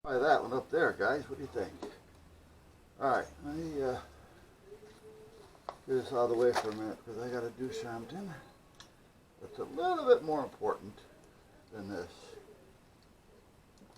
Try that one up there, guys. What do you think? Alright, let me get this out of the way for a minute because I got to do something that's a little bit more important than this.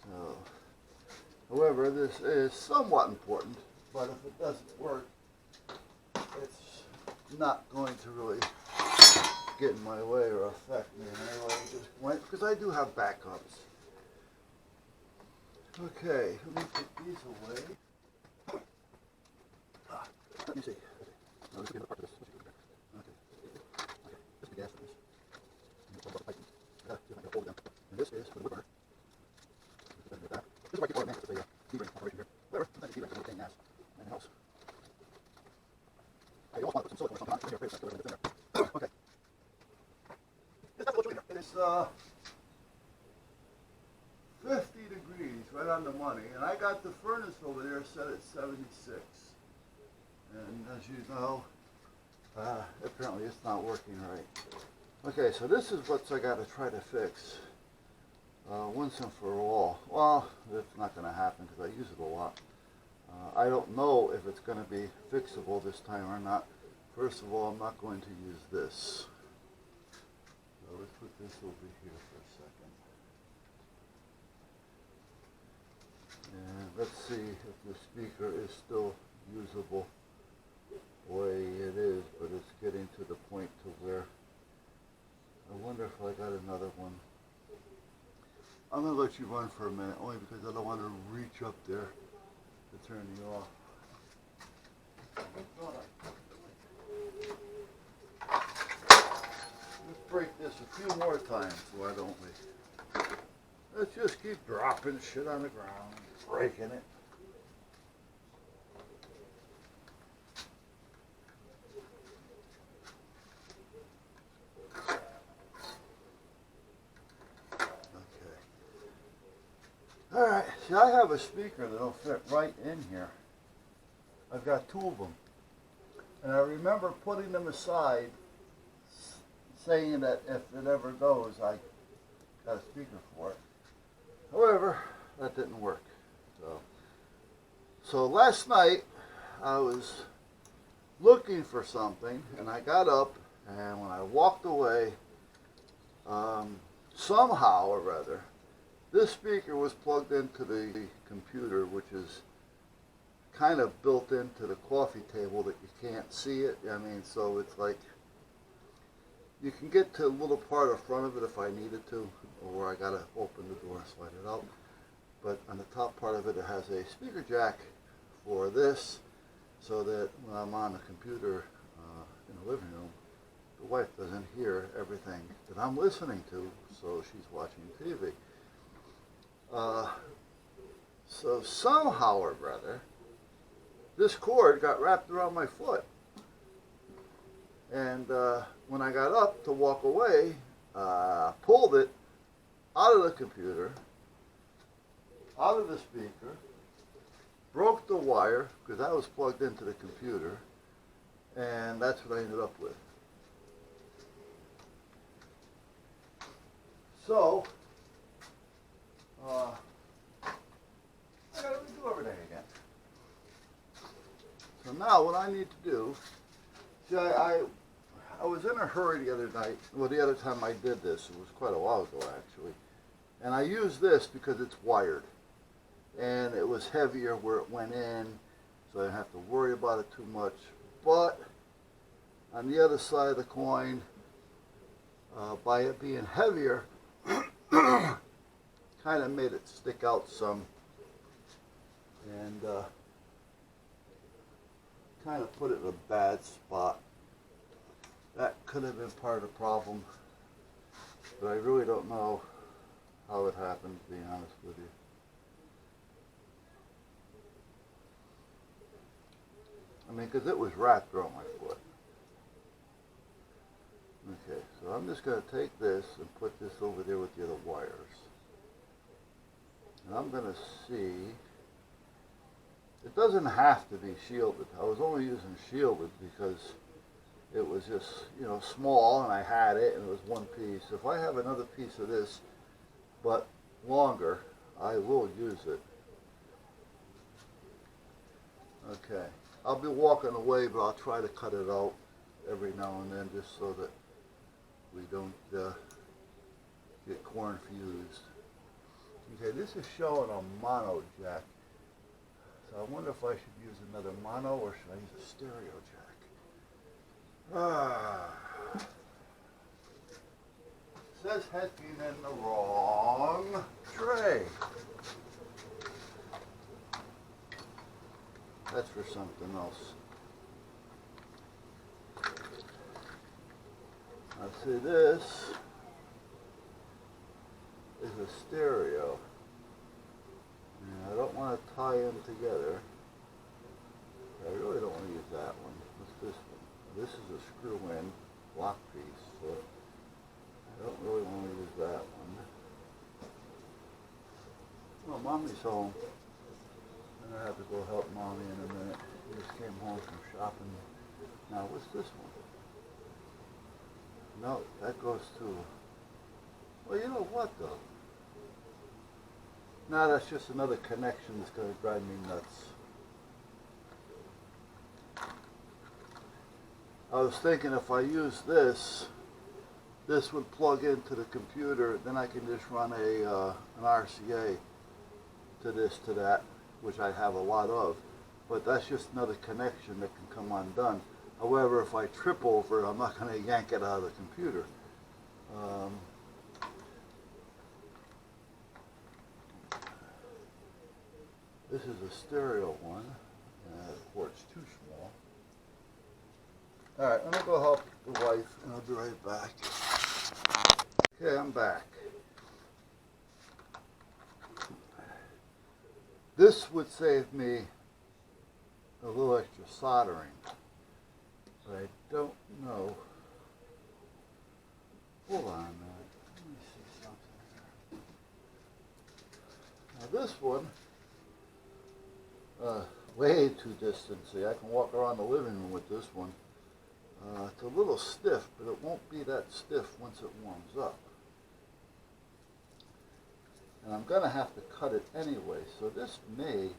So, however, this is somewhat important, but if it doesn't work, it's not going to really get in my way or affect me in any way at this point because I do have backups. Okay, let me put these away. Let me see. No, this will be another part of this. Okay. Okay. This is the gas for this. And the pipe. I gotta see if I can hold them. And this is for the wood burner. This is where I keep all the magnets. It's a D-ring operation here. Whatever. Sometimes the D-ring is a little gas. Anything else? Okay, you also want to put some silicone or something on it. Bring your face, that's in there. Okay. This is what you in here. It is 50 degrees, right on the money, and I got the furnace over there set at 76. And as you know, apparently it's not working right. Okay, so this is what I got to try to fix once and for all. Well, it's not going to happen because I use it a lot. I don't know if it's going to be fixable this time or not. First of all, I'm not going to use this. So let's put this over here for a second. And let's see if the speaker is still usable the way it is, but it's getting to the point to where I wonder if I got another one. I'm going to let you run for a minute, only because I don't want to reach up there to turn you off. Let's break this a few more times, why don't we? Let's just keep dropping shit on the ground, breaking it. Alright, see, I have a speaker that'll fit right in here. I've got two of them. And I remember putting them aside, saying that if it ever goes, I got a speaker for it. However, that didn't work. So last night, I was looking for something, and I got up, and when I walked away, somehow or other, this speaker was plugged into the computer, which is kind of built into the coffee table that you can't see it. I mean, so it's like, you can get to a little part of front of it if I needed to, or I gotta open the door and slide it out. But on the top part of it, it has a speaker jack for this, so that when I'm on the computer in the living room, the wife doesn't hear everything that I'm listening to, so she's watching TV. So somehow or other, this cord got wrapped around my foot. And when I got up to walk away, pulled it out of the computer, out of the speaker, broke the wire, because that was plugged into the computer, and that's what I ended up with. So, I gotta redo everything again. So now what I need to do, see, I was in a hurry the other night, well, the other time I did this, it was quite a while ago actually, and I used this because it's wired, and it was heavier where it went in, so I didn't have to worry about it too much. But on the other side of the coin, by it being heavier, kind of made it stick out some, and kind of put it in a bad spot. That could have been part of the problem, but I really don't know how it happened, to be honest with you. I mean, because it was wrapped around my foot. Okay, so I'm just going to take this and put this over there with the other wires. And I'm going to see, it doesn't have to be shielded. I was only using shielded because it was just, you know, small, and I had it, and it was one piece. If I have another piece of this, but longer, I will use it. Okay. I'll be walking away, but I'll try to cut it out every now and then just so that we don't get confused. Okay, this is showing a mono jack. So I wonder if I should use another mono or should I use a stereo jack? Says heading in the wrong tray. That's for something else. Now see, this is a stereo. And I don't want to tie them together. I really don't want to use that one. What's this one? This is a screw-in block piece. So I don't really want to use that one. Well, Mommy's home. And I have to go help Mommy in a minute. She just came home from shopping. Now, what's this one? No, that goes to... Well, you know what, though? No, that's just another connection that's going to drive me nuts. I was thinking if I use this, this would plug into the computer, then I can just run an RCA to this, to that, which I have a lot of. But that's just another connection that can come undone. However, if I trip over it, I'm not going to yank it out of the computer. This is a stereo one, and of course it's too small. Alright, let me go help the wife, and I'll be right back. Okay, I'm back. This would save me a little extra soldering, but I don't know. Hold on a minute. Let me see something here. Now this one, way too distant. See, I can walk around the living room with this one. It's a little stiff, but it won't be that stiff once it warms up. And I'm going to have to cut it anyway, so this may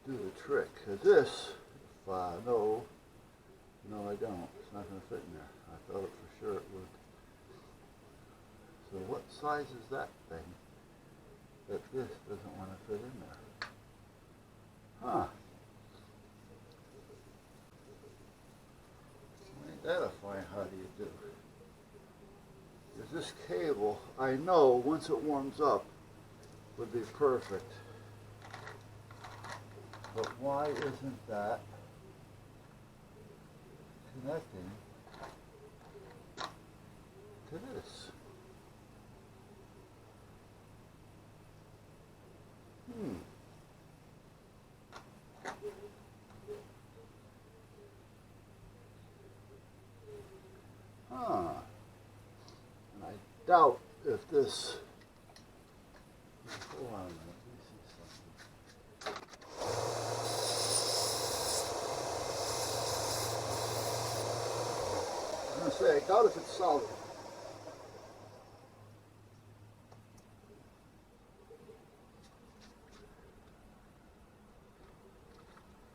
do the trick. This, if no, I don't. It's not going to fit in there. I thought it for sure it would. So what size is that thing that this doesn't want to fit in there? Huh. Ain't that a fine how do you do? Because this cable, I know once it warms up, would be perfect. But why isn't that connecting to this? And I doubt if this... Hold on a minute, let me see something. I'm going to say, I doubt if it's solid.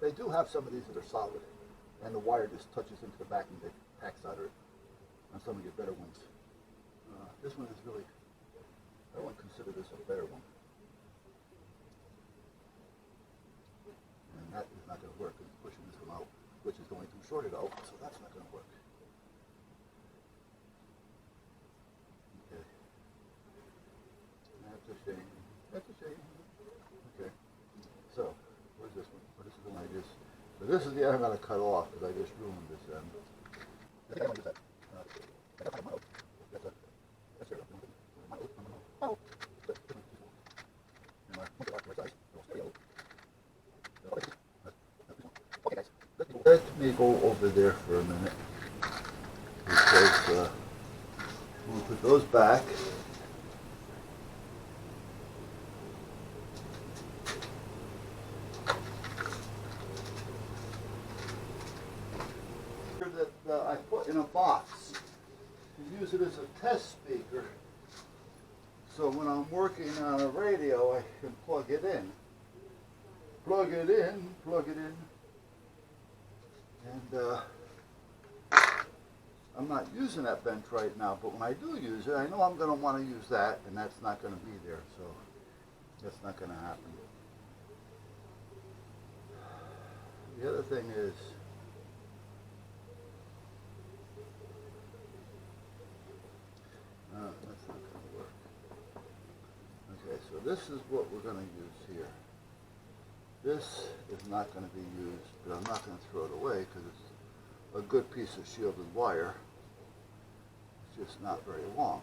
They do have some of these that are solid, and the wire just touches into the back and they pack solder it on some of your better ones. This one is really, I wouldn't consider this a better one. And that is not going to work. It's pushing this one out, which is going to short it out, so that's not going to work. Okay. That's a shame. That's a shame. Okay. So, where's this one? Well, this is the one I just, but this is the end I'm going to cut off because I just ruined this end. I think I want to use that. Let me go over there for a minute because we'll put those back. That I put in a box to use it as a test speaker, so when I'm working on a radio I can plug it in. plug it in, and I'm not using that bench right now, but when I do use it, I know I'm going to want to use that, and that's not going to be there, so that's not going to happen. The other thing is, that's not going to work. Okay, so this is what we're going to use here. This is not going to be used, but I'm not going to throw it away because it's a good piece of shielded wire. It's just not very long.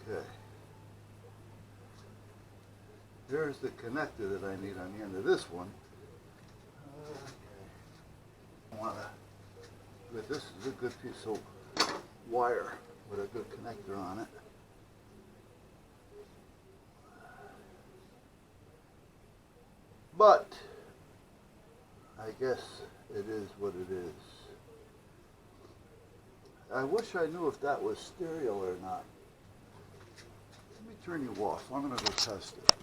Okay. There's the connector that I need on the end of this one. Okay. But this is a good piece of wire with a good connector on it. But I guess it is what it is. I wish I knew if that was stereo or not. Let me turn you off. I'm going to go test it.